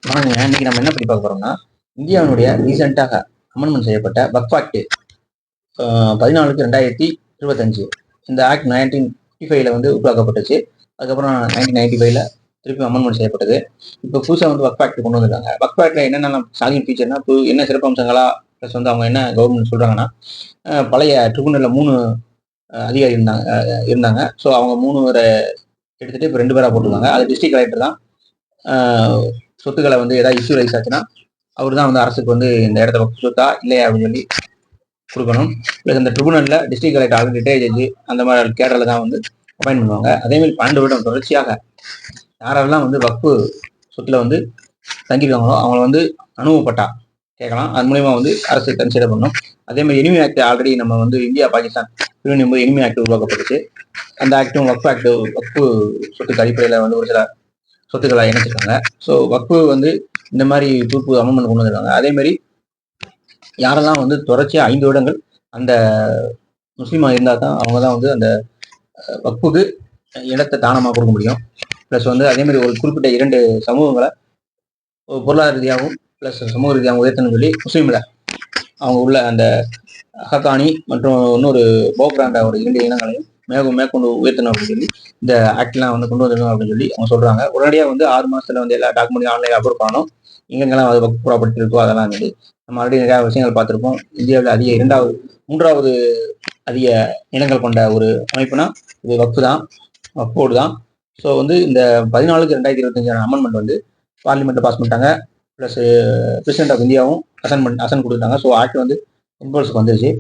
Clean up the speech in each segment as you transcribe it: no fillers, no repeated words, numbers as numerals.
இன்னைக்கு நம்ம என்ன பத்தி பார்க்க போறோம்னா, இந்தியாவினுடைய ரீசெண்டாக அமெண்ட்மெண்ட் செய்யப்பட்ட வக்ஃப் ஆக்ட் 14/2025. இந்த ஆக்ட் 1955 வந்து உருவாக்கப்பட்டுச்சு. அதுக்கப்புறம் 1995 திருப்பி அமெண்ட்மெண்ட் செய்யப்பட்டது. இப்போ புதுசாக வந்து வக்ஃப் ஆக்ட் கொண்டு வந்திருக்காங்க. வக்ஃப் ஆக்ட்ல என்னென்ன சாலிங் ஃபீச்சர்னா, இப்போ என்ன சிறப்பம்சங்களா ப்ளஸ் வந்து அவங்க என்ன கவர்மெண்ட் சொல்றாங்கன்னா, பழைய ட்ரிபுனல்ல 3 அதிகாரி இருந்தாங்க. ஸோ அவங்க 3 பேரை எடுத்துட்டு இப்போ 2 பேரா போட்டிருக்காங்க. அது டிஸ்ட்ரிக்ட் கலெக்டர் தான் சொத்துக்களை வந்து ஏதாவது இஷ்யூ ரைஸ் ஆச்சுன்னா அவர் தான் வந்து அரசுக்கு வந்து இந்த இடத்த சொத்தா இல்லையா அப்படின்னு சொல்லி கொடுக்கணும். ப்ளஸ் இந்த ட்ரிபுனல்ல டிஸ்ட்ரிக்ட் கலெக்டர் ஆல்ரெடி ரிட்டையர் ஜட்ஜி அந்த மாதிரி கேடரில் தான் வந்து அப்பாயின் பண்ணுவாங்க. அதேமாதிரி 12 வருடம் தொடர்ச்சியாக யாரெல்லாம் வந்து வக்ஃபு சொத்துல வந்து தங்கியிருக்காங்களோ அவங்கள வந்து அனுபவப்பட்டா கேட்கலாம். அது மூலயமா வந்து அரசு கன்சிடர் பண்ணணும். அதே மாதிரி எனிமி ஆக்ட் ஆல்ரெடி நம்ம வந்து இந்தியா பாகிஸ்தான் பிரிவினை போது எனிமி ஆக்ட் உருவாக்கப்பட்டுச்சு. அந்த ஆக்டும் வக்ஃப் ஆக்ட் வக்ஃபு சொத்துக்கு அடிப்படையில் வந்து ஒரு சில சொத்துக்களை இணைச்சிருக்காங்க. ஸோ வக்ஃபு வந்து இந்த மாதிரி தூர்ப்பு அமெண்ட்மெண்ட் கொண்டு வந்திருக்காங்க. அதே மாதிரி யாரெல்லாம் வந்து தொடர்ச்சியாக 5 வருடங்கள் அந்த முஸ்லீமா இருந்தால் தான் அவங்க தான் வந்து அந்த வக்ஃபுக்கு இடத்தை தானமாக கொடுக்க முடியும். ப்ளஸ் வந்து அதே மாதிரி ஒரு குறிப்பிட்ட 2 சமூகங்களை பொருளாதார ரீதியாகவும் ப்ளஸ் சமூக ரீதியாகவும் உயர்த்தணும்னு சொல்லி முஸ்லீமில் அவங்க உள்ள அந்த ஹக்கானி மற்றும் இன்னொரு போக்ராண்ட ஒரு 2 இனங்களையும் மேற்கொண்டு உயர்த்தணும் அப்படின்னு சொல்லி இந்த ஆக்ட்லாம் வந்து கொண்டு வந்துடணும் அப்படின்னு சொல்லி அவங்க சொல்றாங்க. உடனடியாக வந்து 6 மாசத்துல வந்து எல்லா டாக்குமெண்ட் ஆன்லைன் அப்லோட் பண்ணணும். எங்கெங்கெல்லாம் அது வக்ஃப் ப்ராப்பர்ட்டி இருக்கோ அதெல்லாம் வந்து நம்ம ஆல்ரெடி நிறைய விஷயங்கள் பார்த்துருப்போம். இந்தியாவில் 3வது அதிக இனங்கள் கொண்ட ஒரு அமைப்புனா இது வக்ஃப் தான், வக்ஃபோர்டு தான். ஸோ வந்து இந்த 14/2025 அமெண்ட்மெண்ட் வந்து பார்லிமெண்ட்ல பாஸ் பண்ணிட்டாங்க. ப்ளஸ் பிரசிடென்ட் ஆஃப் இந்தியாவும் அசன் கொடுத்தாங்க. ஸோ ஆக்ட் வந்து இன்போர்ஸ்க்கு வந்துருச்சு.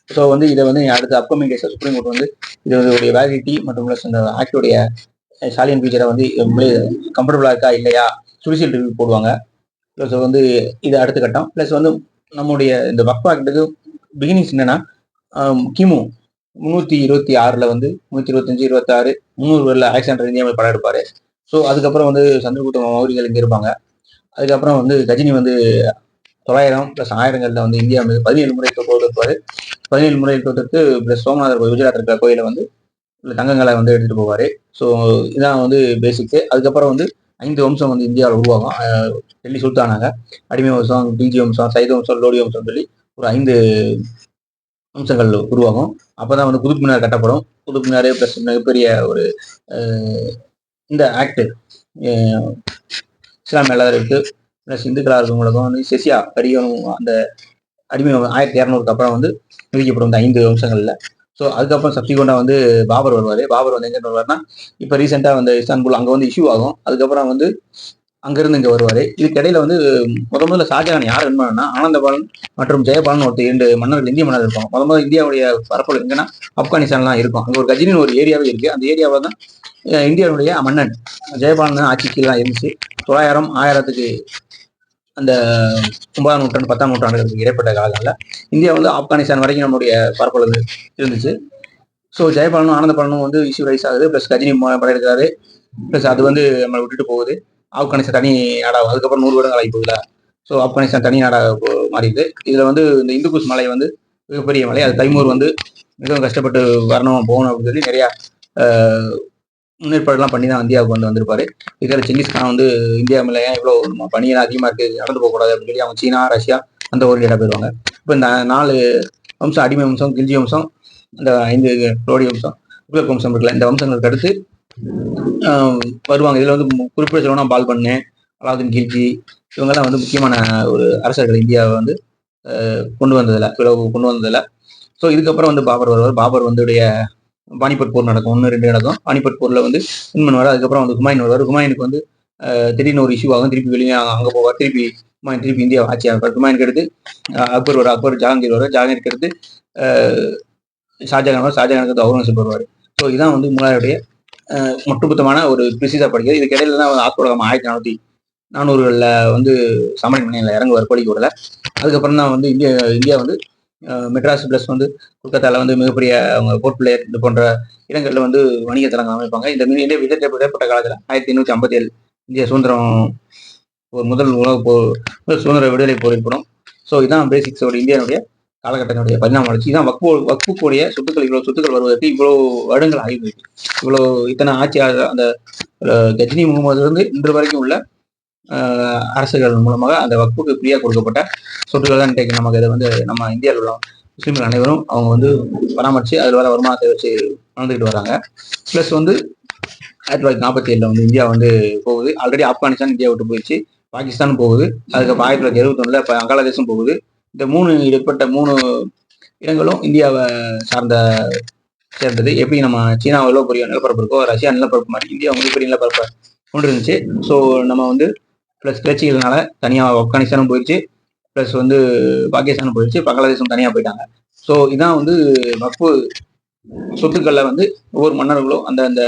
ஸோ வந்து இதை வந்து அடுத்த அப்கமிங் டேஸ் சுப்ரீம் கோர்ட் வந்து இதோடைய வேலிடிட்டி மற்றும் ப்ளஸ் இந்த ஆக்டோடைய சாலியன் ஃபீச்சரை வந்து கம்ஃபர்டபுளாக இருக்கா இல்லையா ஜுடிஷியல் ரிவ்யூ போடுவாங்க. ப்ளஸ் வந்து இது அடுத்த கட்டம். ப்ளஸ் வந்து நம்முடைய இந்த வக்ஃப் ஆக்டுக்கு பிகினிங்ஸ் என்னன்னா, கிமு 326 வந்து 325, 26, 300 அலெக்சாண்டர் இந்தியாவில் படம் எடுப்பாரு. ஸோ அதுக்கப்புறம் வந்து சந்திரகுப்த மௌரியர்கள் இங்கே இருப்பாங்க. அதுக்கப்புறம் வந்து கஜினி வந்து 900 + 1000 வந்து இந்தியா வந்து 17 முறை தோற்றுப்பாரு. 17 முறை தோற்றுட்டு ப்ளஸ் சோமநாதர் குஜராத் இருக்கிற கோயிலை வந்து தங்கங்களை வந்து எடுத்துட்டு போவாரு. ஸோ இதான் வந்து பேசிக்ஸ். அதுக்கப்புறம் வந்து 5 வம்சம் வந்து இந்தியாவில் உருவாகும். டெல்லி சுல்தானாக அடிமை வம்சம், டிஜி வம்சம், சைத வம்சம், லோடி வம்சம் சொல்லி ஒரு 5 வம்சங்கள் உருவாகும். அப்பதான் வந்து குதுப் மினார் கட்டப்படும். குதுப் மினார் ப்ளஸ் மிகப்பெரிய ஒரு இந்த ஆக்ட் இஸ்லாமிய எல்லாருக்கு ப்ளஸ் இந்துக்களாக இருக்கவங்களுக்கும் வந்து செசியா வரியும் அந்த அடிமை 1200க்கு அப்புறம் வந்து விதிக்கப்படும் இந்த 5 வம்சங்கள்ல. ஸோ அதுக்கப்புறம் சப்சிக்வெண்டாக வந்து பாபர் வருவார். பாபர் வந்து எங்கே வருவார்னா இப்போ ரீசெண்டாக வந்து இஸ்தான்புல் அங்கே வந்து இஷ்யூ ஆகும். அதுக்கப்புறம் வந்து அங்கிருந்து இங்கே வருவார். இதுக்கு இடையில வந்து முதல்ல ஷாஜகான் யார் வின் பண்ணா ஆனந்தபாலன் மற்றும் ஜெயபாலன் ஒரு 2 மன்னர்கள் இந்திய மன்னர் இருப்பாங்க. முதல்ல இந்தியாவுடைய பரப்பளவு எங்கன்னா ஆப்கானிஸ்தான்லாம் இருக்கும். அங்கே ஒரு கஜினின்னு ஒரு ஏரியாவே இருக்கு. அந்த ஏரியாவில் தான் இந்தியாவுடைய மன்னன் ஜெயபாலன் ஆட்சி கீழே தான் இருந்துச்சு. 900, 1000க்கு அந்த 9ஆம் நூற்றாண்டு 10ஆம் நூற்றாண்டுகளுக்கு இடைப்பட்ட காலங்களில் இந்தியா வந்து ஆப்கானிஸ்தான் வரைக்கும் நம்மளுடைய பரப்பளவு இருந்துச்சு. ஸோ ஜெயபாலனும் ஆனந்தபாலனும் வந்து இஷ்யூ ரைஸ் ஆகுது. ப்ளஸ் கஜினி படையெடுக்கிறாரு. ப்ளஸ் அது வந்து நம்மளை விட்டுட்டு போகுது. ஆப்கானிஸ்தான் தனி நாடாகும். அதுக்கப்புறம் 100 வருடங்கள் ஆகி போகுதுல. ஸோ ஆப்கானிஸ்தான் தனி நாடாக மாறிடுது. இதில் வந்து இந்த இந்துகுஷ் மலை வந்து மிகப்பெரிய மலை. அது தைமூர் வந்து மிகவும் கஷ்டப்பட்டு வரணும் போகணும் அப்படின்னு சொல்லி நிறையா முன்னேற்பாடுலாம் பண்ணி தான் இந்தியாவுக்கு வந்து வந்திருப்பாரு. இதில் செங்கிஸ்கான் வந்து இந்தியா மேலே ஏன் இவ்வளோ பணியெல்லாம் அதிகமாக இருக்குது, நடந்து போகக்கூடாது அப்படின்னு சொல்லி அவங்க சீனா, ரஷ்யா அந்த ஒரு இடம் போயிடுவாங்க. இப்போ இந்த 4 வம்சம் அடிமை வம்சம், கில்ஜி வம்சம், இந்த 5 லோடி வம்சம், துக்ளக் வம்சம் இருக்குல்ல, இந்த வம்சங்களுக்கு அடுத்து வருவாங்க. இதில் வந்து குறிப்பிட்ட சொல்லணும்னா பால்பன்னு, அலாவுதீன் கில்ஜி இவங்கெல்லாம் வந்து முக்கியமான ஒரு அரசர்கள் இந்தியாவை வந்து கொண்டு வந்ததில்லை. ஸோ இதுக்கப்புறம் வந்து பாபர் வருவார். பாபர் வந்துடைய பானிபட் போர் நடக்கும். 1, 2 நடக்கும். பானிபட் போர்ல வந்து வின் பண்ணுவார். அதுக்கப்புறம் வந்து ஹுமாயூன் வருவார். ஹுமாயூனுக்கு வந்து திடீர்னு ஒரு இஷ்யூ ஆகும். திருப்பி வெளியே அங்கே போவார். திருப்பி இந்தியா ஆட்சி ஆவார். ஹுமாயூனுக்கு எடுத்து அக்பர் வருவார். அக்பர் ஜஹாங்கீர் வருவார். ஜஹாங்கீருக்கு எடுத்து ஷாஜகான் வருவார். ஷாஜகானுக்கு வந்து அவுரங்கசீப் வருவார். ஸோ இதான் வந்து முகலாயருடைய ஒட்டுமொத்தமான ஒரு பிரிசிஸா படிக்கிறது. இதுக்கு இடையில தான் ஆஸ்கோடகாமா 1400களில் வந்து சமணி மனையில் இறங்குவார் கோழிக்கோடில். அதுக்கப்புறம் தான் வந்து இந்தியா வந்து மெட்ராஸ் ப்ளஸ் வந்து கொல்கத்தாவில் வந்து மிகப்பெரிய அவங்க போர்ட் பிளேயர் இது போன்ற இடங்களில் வந்து வணிக தலங்கள் அமைப்பாங்க. இந்த இடைப்பட்ட காலத்தில் 1857 இந்திய சுதந்திரம் ஒரு முதல் சுதந்திர விடுதலை போர் ஏற்படும். ஸோ இதான் பேசிக்ஸோட இந்தியாவுடைய காலகட்டத்தினுடைய பரிணாம வளர்ச்சி. இதான் வக்ஃபுடைய இவ்வளோ சொத்துக்கள் வருவதற்கு இவ்வளோ வருடங்கள் ஆகிருக்கு. இவ்வளோ இத்தனை ஆட்சி அந்த கஜினி முகமதுலேருந்து இன்று வரைக்கும் உள்ள அரசுகள் மூலமாக அந்த வக்ஃபுக்கு ஃப்ரீயாக கொடுக்கப்பட்ட சொத்துக்கள் தான் இன்றைக்கு நமக்கு இதை வந்து நம்ம இந்தியாவில் உள்ள முஸ்லீம்கள் அனைவரும் அவங்க வந்து பராமரித்து அதில் வர வருமானத்தை வச்சு வளர்ந்துக்கிட்டு வராங்க. ப்ளஸ் வந்து 1947 வந்து இந்தியா வந்து போகுது. ஆல்ரெடி ஆப்கானிஸ்தான் இந்தியா விட்டு போயிடுச்சு, பாகிஸ்தான் போகுது, அதுக்கப்புறம் 1971 இப்போ பங்களாதேஷும் போகுது. இந்த இடைப்பட்ட 3 இடங்களும் இந்தியாவை சேர்ந்தது. எப்படி நம்ம சீனா எவ்வளோ பெரிய நிலப்பரப்பு இருக்கோ, ரஷ்யா நிலப்பரப்பு மாதிரி இந்தியா மிகப்பெரிய நிலப்பரப்பை கொண்டு இருந்துச்சு. ஸோ நம்ம வந்து ப்ளஸ் கிளர்ச்சிகள்னால தனியாக ஆப்கானிஸ்தானும் போயிடுச்சு, ப்ளஸ் வந்து பாகிஸ்தானும் போயிடுச்சு, பங்களாதேஷும் தனியாக போயிட்டாங்க. ஸோ இதான் வந்து வக்ஃபு சொத்துக்களை வந்து ஒவ்வொரு மன்னர்களும் அந்த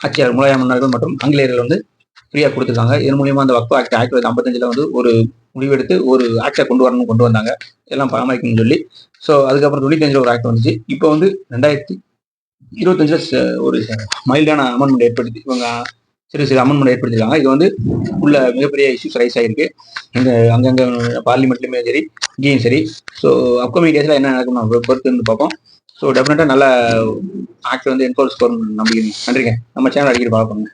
ஆட்சியாளர் முலாயா மன்னர்கள் மற்றும் ஆங்கிலேயர்கள் வந்து ஃப்ரீயாக கொடுத்துருக்காங்க. இதன் மூலியமா அந்த வக்ஃபு ஆக்ட் 1955 வந்து ஒரு முடிவெடுத்து ஒரு ஆக்டை கொண்டு வந்தாங்க, எல்லாம் பராமரிக்கணும்னு சொல்லி. ஸோ அதுக்கப்புறம் 95 ஒரு ஆக்ட் வந்துச்சு. இப்போ வந்து 2025 ஒரு மைல்டான அமெண்ட்மெண்ட் ஏற்படுத்தி இவங்க சிறு அமெண்ட்மெண்ட் ஏற்படுத்திருக்காங்க. இது வந்து உள்ள மிகப்பெரிய இஷ்யூஸ் ரைஸ் ஆகிருக்கு இந்த அங்கங்கே பார்லிமெண்ட்லையுமே சரி, இங்கேயும் சரி. ஸோ அப்கமிங் டேஸில் என்ன நடக்கும் நம்ம பொறுத்து இருந்து பார்ப்போம். ஸோ டெஃபினட்டாக நல்ல ஆக்ட் வந்து என்ஃபோர்ஸ் பண்ணணும் நம்பிக்கை. நன்றிங்க. நம்ம சேனல் அடிக்கடி ஃபாலோ பண்ணுங்க.